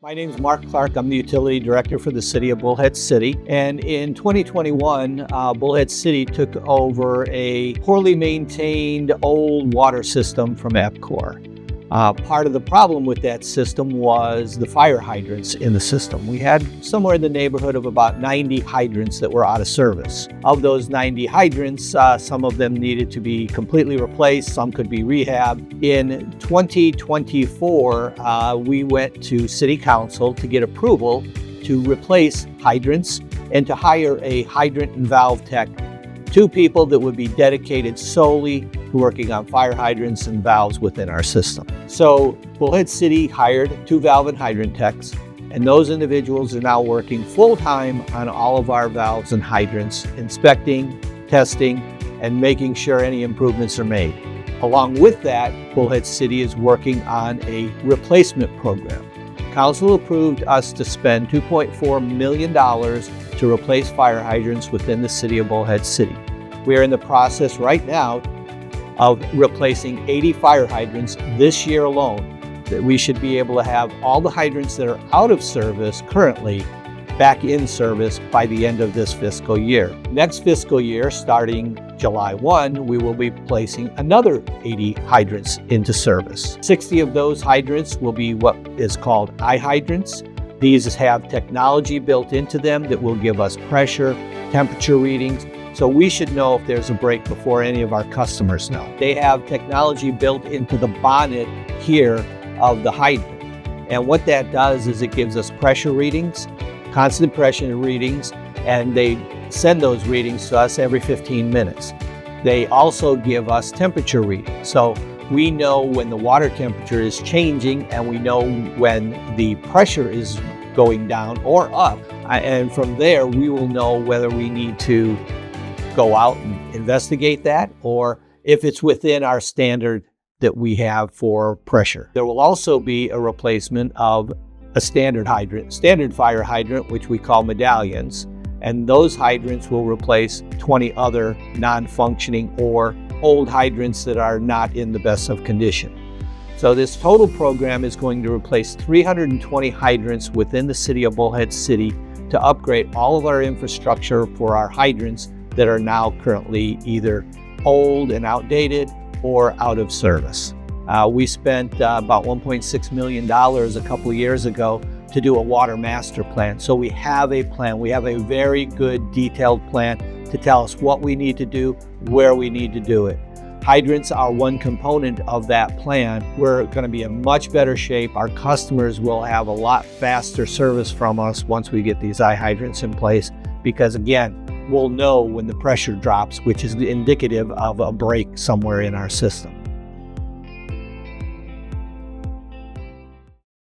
My name is Mark Clark. I'm the Utility Director for the City of Bullhead City. And in 2021, Bullhead City took over a poorly maintained old water system from EPCOR. Part of the problem with that system was the fire hydrants in the system. We had somewhere in the neighborhood of about 90 hydrants that were out of service. Of those 90 hydrants, some of them needed to be completely replaced, some could be rehabbed. In 2024, we went to City Council to get approval to replace hydrants and to hire a hydrant and valve tech, two people that would be dedicated solely to working on fire hydrants and valves within our system. So Bullhead City hired two valve and hydrant techs, and those individuals are now working full-time on all of our valves and hydrants, inspecting, testing, and making sure any improvements are made. Along with that, Bullhead City is working on a replacement program. Council approved us to spend $2.4 million to replace fire hydrants within the city of Bullhead City. We are in the process right now of replacing 80 fire hydrants this year alone, that we should be able to have all the hydrants that are out of service currently back in service by the end of this fiscal year. Next fiscal year, starting July 1, we will be placing another 80 hydrants into service. 60 of those hydrants will be what is called hydrants. These have technology built into them that will give us pressure, temperature readings, so we should know if there's a break before any of our customers know. They have technology built into the bonnet here of the hydrant. And what that does is it gives us pressure readings, constant pressure readings, and they send those readings to us every 15 minutes. They also give us temperature readings. So we know when the water temperature is changing, and we know when the pressure is going down or up. And from there, we will know whether we need to go out and investigate that, or if it's within our standard that we have for pressure. There will also be a replacement of a standard fire hydrant, which we call medallions, and those hydrants will replace 20 other non-functioning or old hydrants that are not in the best of condition. So this total program is going to replace 320 hydrants within the city of Bullhead City to upgrade all of our infrastructure for our hydrants that are now currently either old and outdated or out of service. We spent about $1.6 million a couple of years ago to do a water master plan. So we have a plan. We have a very good detailed plan to tell us what we need to do, where we need to do it. Hydrants are one component of that plan. We're going to be in much better shape. Our customers will have a lot faster service from us once we get these hydrants in place, because again, we'll know when the pressure drops, which is indicative of a break somewhere in our system.